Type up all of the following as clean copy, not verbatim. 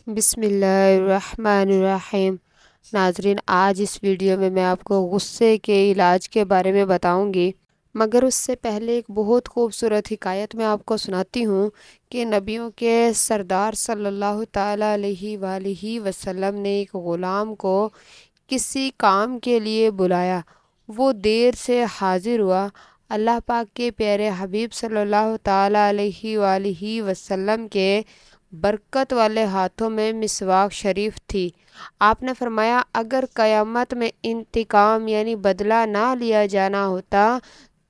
بسم اللہ الرحمن الرحیم۔ ناظرین، آج اس ویڈیو میں آپ کو غصے کے علاج کے بارے میں بتاؤں گی، مگر اس سے پہلے ایک بہت خوبصورت حکایت میں آپ کو سناتی ہوں کہ نبیوں کے سردار صلی اللہ تعالیٰ علیہ وآلہ وسلم نے ایک غلام کو کسی کام کے لیے بلایا۔ وہ دیر سے حاضر ہوا۔ اللہ پاک کے پیارے حبیب صلی اللہ تعالیٰ علیہ وآلہ وسلم کے برکت والے ہاتھوں میں مسواک شریف تھی۔ آپ نے فرمایا، اگر قیامت میں انتقام بدلہ نہ لیا جانا ہوتا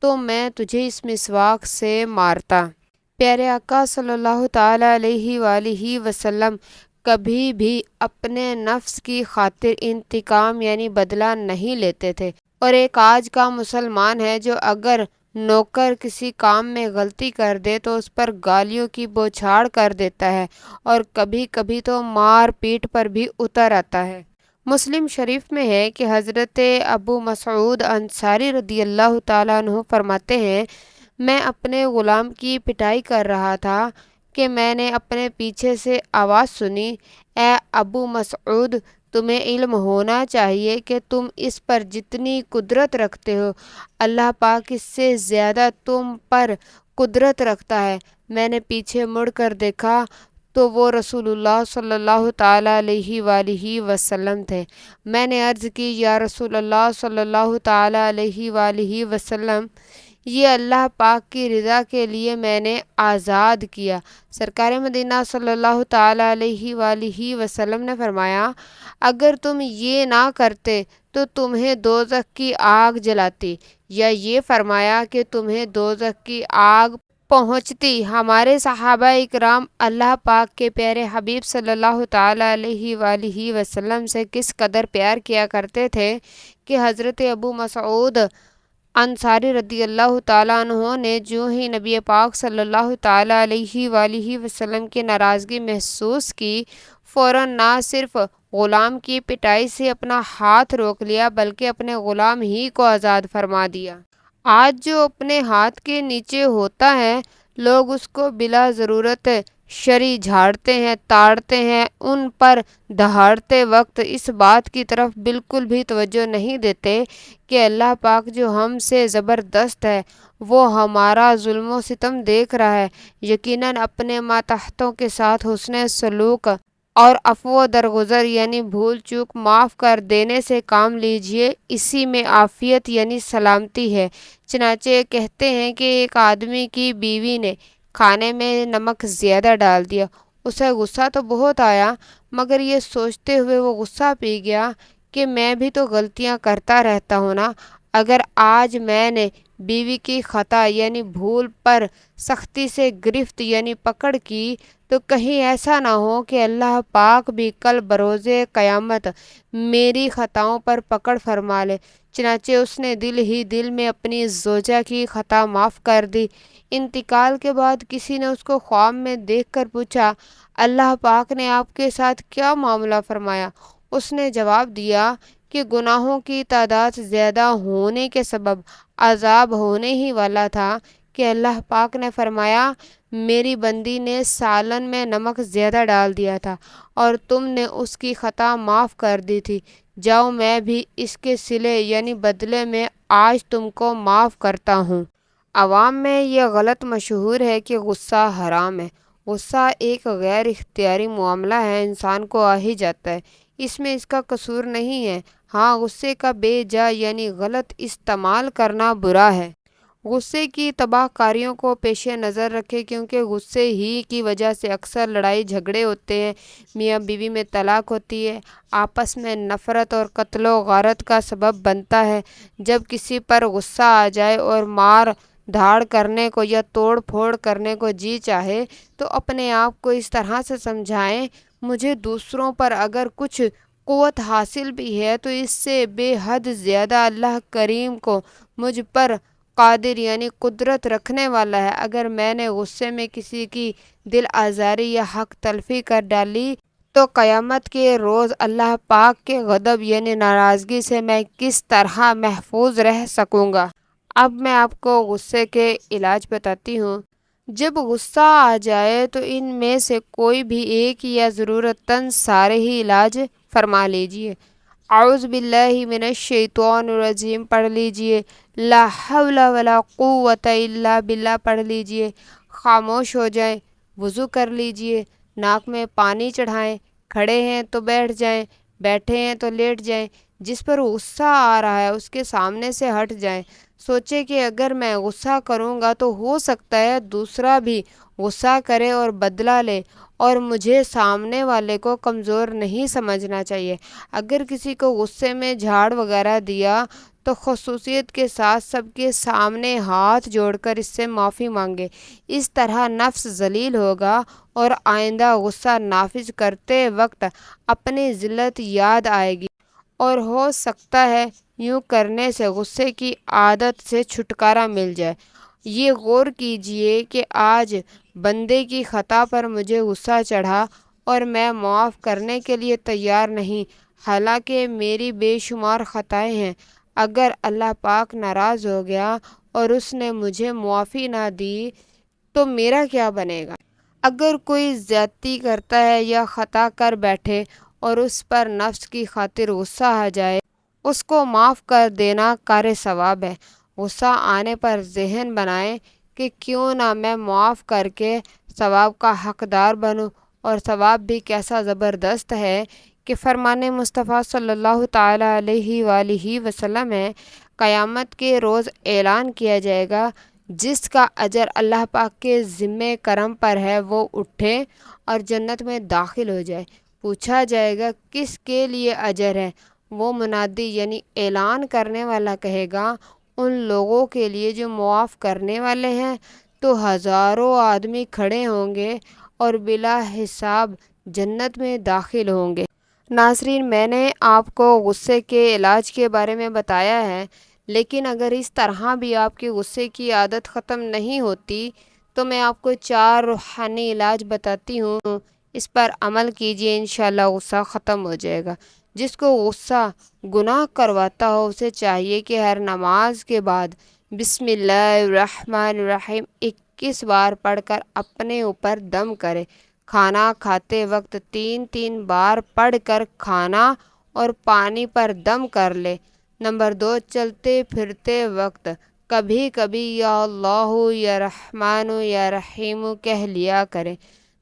تو میں تجھے اس مسواک سے مارتا۔ پیارے آقا صلی اللہ تعالیٰ علیہ وآلہ وسلم کبھی بھی اپنے نفس کی خاطر انتقام بدلہ نہیں لیتے تھے، اور ایک آج کا مسلمان ہے جو اگر نوکر کسی کام میں غلطی کر دے تو اس پر گالیوں کی بوچھاڑ کر دیتا ہے، اور کبھی کبھی تو مار پیٹ پر بھی اتر آتا ہے۔ مسلم شریف میں ہے کہ حضرت ابو مسعود انصاری رضی اللہ تعالیٰ عنہ فرماتے ہیں، میں اپنے غلام کی پٹائی کر رہا تھا کہ میں نے اپنے پیچھے سے آواز سنی، اے ابو مسعود، تمہیں علم ہونا چاہیے کہ تم اس پر جتنی قدرت رکھتے ہو، اللہ پاک اس سے زیادہ تم پر قدرت رکھتا ہے۔ میں نے پیچھے مڑ کر دیکھا تو وہ رسول اللہ صلی اللہ تعالیٰ علیہ وآلہ وسلم تھے۔ میں نے عرض کی، یا رسول اللہ صلی اللہ تعالیٰ علیہ وآلہ وسلم، یہ اللہ پاک کی رضا کے لیے میں نے آزاد کیا۔ سرکار مدینہ صلی اللہ تعالیٰ علیہ وآلہ وسلم نے فرمایا، اگر تم یہ نہ کرتے تو تمہیں دوزخ کی آگ جلاتی، یا یہ فرمایا کہ تمہیں دوزخ کی آگ پہنچتی۔ ہمارے صحابہ اکرام اللہ پاک کے پیارے حبیب صلی اللہ تعالیٰ علیہ وآلہ وسلم سے کس قدر پیار کیا کرتے تھے کہ حضرت ابو مسعود انصاری رضی اللہ تعالیٰ عنہ نے جو ہی نبی پاک صلی اللہ تعالیٰ علیہ وآلہ وسلم کی ناراضگی محسوس کی، فوراً نہ صرف غلام کی پٹائی سے اپنا ہاتھ روک لیا بلکہ اپنے غلام ہی کو آزاد فرما دیا۔ آج جو اپنے ہاتھ کے نیچے ہوتا ہے، لوگ اس کو بلا ضرورت شرعی جھاڑتے ہیں، تاڑتے ہیں، ان پر دہاڑتے وقت اس بات کی طرف بالکل بھی توجہ نہیں دیتے کہ اللہ پاک جو ہم سے زبردست ہے، وہ ہمارا ظلم و ستم دیکھ رہا ہے۔ یقیناً اپنے ماتحتوں کے ساتھ حسن سلوک اور عفو و درگزر بھول چوک معاف کر دینے سے کام لیجئے، اسی میں عافیت سلامتی ہے۔ چنانچہ کہتے ہیں کہ ایک آدمی کی بیوی نے کھانے میں نمک زیادہ ڈال دیا۔ اسے غصہ تو بہت آیا، مگر یہ سوچتے ہوئے وہ غصہ پی گیا کہ میں بھی تو غلطیاں کرتا رہتا ہوں نا، اگر آج میں نے بیوی کی خطا بھول پر سختی سے گرفت پکڑ کی تو کہیں ایسا نہ ہو کہ اللہ پاک بھی کل بروز قیامت میری خطاؤں پر پکڑ فرما لے۔ چنانچہ اس نے دل ہی دل میں اپنی زوجہ کی خطا معاف کر دی۔ انتقال کے بعد کسی نے اس کو خواب میں دیکھ کر پوچھا، اللہ پاک نے آپ کے ساتھ کیا معاملہ فرمایا؟ اس نے جواب دیا کہ گناہوں کی تعداد زیادہ ہونے کے سبب عذاب ہونے ہی والا تھا کہ اللہ پاک نے فرمایا، میری بندی نے سالن میں نمک زیادہ ڈال دیا تھا اور تم نے اس کی خطا معاف کر دی تھی، جاؤ میں بھی اس کے صلے بدلے میں آج تم کو معاف کرتا ہوں۔ عوام میں یہ غلط مشہور ہے کہ غصہ حرام ہے۔ غصہ ایک غیر اختیاری معاملہ ہے، انسان کو آ ہی جاتا ہے، اس میں اس کا قصور نہیں ہے۔ ہاں، غصے کا بے جا غلط استعمال کرنا برا ہے۔ غصے کی تباہ کاریوں کو پیش نظر رکھے، کیونکہ غصے ہی کی وجہ سے اکثر لڑائی جھگڑے ہوتے ہیں، میاں بیوی میں طلاق ہوتی ہے، آپس میں نفرت اور قتل و غارت کا سبب بنتا ہے۔ جب کسی پر غصہ آ جائے اور مار دھاڑ کرنے کو یا توڑ پھوڑ کرنے کو جی چاہے تو اپنے آپ کو اس طرح سے سمجھائیں، مجھے دوسروں پر اگر کچھ قوت حاصل بھی ہے تو اس سے بے حد زیادہ اللہ کریم کو مجھ پر قادر قدرت رکھنے والا ہے۔ اگر میں نے غصے میں کسی کی دل آزاری یا حق تلفی کر ڈالی تو قیامت کے روز اللہ پاک کے غضب ناراضگی سے میں کس طرح محفوظ رہ سکوں گا۔ اب میں آپ کو غصے کے علاج بتاتی ہوں۔ جب غصہ آ جائے تو ان میں سے کوئی بھی ایک یا ضرورتاً سارے ہی علاج فرما لیجئے۔ اعوذ باللہ من الشیطان الرجیم پڑھ لیجئے، لا حول ولا قوت الا باللہ پڑھ لیجئے، خاموش ہو جائیں، وضو کر لیجئے، ناک میں پانی چڑھائیں، کھڑے ہیں تو بیٹھ جائیں، بیٹھے ہیں تو لیٹ جائیں، جس پر غصہ آ رہا ہے اس کے سامنے سے ہٹ جائیں۔ سوچے کہ اگر میں غصہ کروں گا تو ہو سکتا ہے دوسرا بھی غصہ کرے اور بدلہ لے، اور مجھے سامنے والے کو کمزور نہیں سمجھنا چاہیے۔ اگر کسی کو غصے میں جھاڑ وغیرہ دیا تو خصوصیت کے ساتھ سب کے سامنے ہاتھ جوڑ کر اس سے معافی مانگے۔ اس طرح نفس ذلیل ہوگا اور آئندہ غصہ نافذ کرتے وقت اپنی ذلت یاد آئے گی، اور ہو سکتا ہے یوں کرنے سے غصے کی عادت سے چھٹکارا مل جائے۔ یہ غور کیجئے کہ آج بندے کی خطا پر مجھے غصہ چڑھا اور میں معاف کرنے کے لیے تیار نہیں، حالانکہ میری بے شمار خطائیں ہیں۔ اگر اللہ پاک ناراض ہو گیا اور اس نے مجھے معافی نہ دی تو میرا کیا بنے گا؟ اگر کوئی زیادتی کرتا ہے یا خطا کر بیٹھے اور اس پر نفس کی خاطر غصہ آ جائے، اس کو معاف کر دینا کار ثواب ہے۔ غصہ آنے پر ذہن بنائیں کہ کیوں نہ میں معاف کر کے ثواب کا حقدار بنوں، اور ثواب بھی کیسا زبردست ہے کہ فرمان مصطفیٰ صلی اللہ تعالیٰ علیہ وآلہ وسلم ہے، قیامت کے روز اعلان کیا جائے گا، جس کا اجر اللہ پاک کے ذمہ کرم پر ہے وہ اٹھے اور جنت میں داخل ہو جائے۔ پوچھا جائے گا کس کے لیے اجر ہے؟ وہ منادی یعنی اعلان کرنے والا کہے گا ان لوگوں کے لیے جو معاف کرنے والے ہیں۔ تو ہزاروں آدمی کھڑے ہوں گے اور بلا حساب جنت میں داخل ہوں گے۔ ناظرین، میں نے آپ کو غصے کے علاج کے بارے میں بتایا ہے، لیکن اگر اس طرح بھی آپ کی غصے کی عادت ختم نہیں ہوتی تو میں آپ کو 4 روحانی علاج بتاتی ہوں۔ اس پر عمل کیجئے، انشاءاللہ غصہ ختم ہو جائے گا۔ جس کو غصہ گناہ کرواتا ہو اسے چاہیے کہ ہر نماز کے بعد بسم اللہ الرحمن الرحیم 21 بار پڑھ کر اپنے اوپر دم کرے۔ کھانا کھاتے وقت 3 بار پڑھ کر کھانا اور پانی پر دم کر لے۔ نمبر 2، چلتے پھرتے وقت کبھی کبھی یا اللہ یا رحمان یا رحیم کہہ لیا کرے۔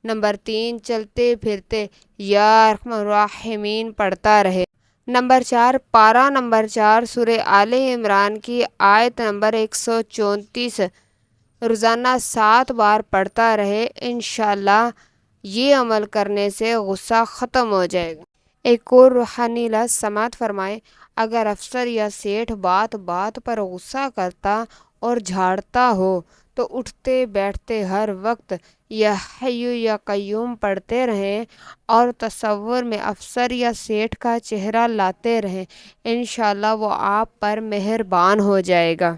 نمبر 3، چلتے پھرتے یا ارحم الراحمین پڑھتا رہے۔ نمبر 4، پارہ نمبر 4 سورہ آل عمران کی آیت نمبر 134 روزانہ 7 بار پڑھتا رہے۔ انشاءاللہ یہ عمل کرنے سے غصہ ختم ہو جائے گا۔ ایک اور روحانی علاج سماعت فرمائیں۔ اگر افسر یا سیٹھ بات بات پر غصہ کرتا اور جھاڑتا ہو تو اٹھتے بیٹھتے ہر وقت یا حی یا قیوم پڑھتے رہیں اور تصور میں افسر یا سیٹھ کا چہرہ لاتے رہیں، انشاءاللہ وہ آپ پر مہربان ہو جائے گا۔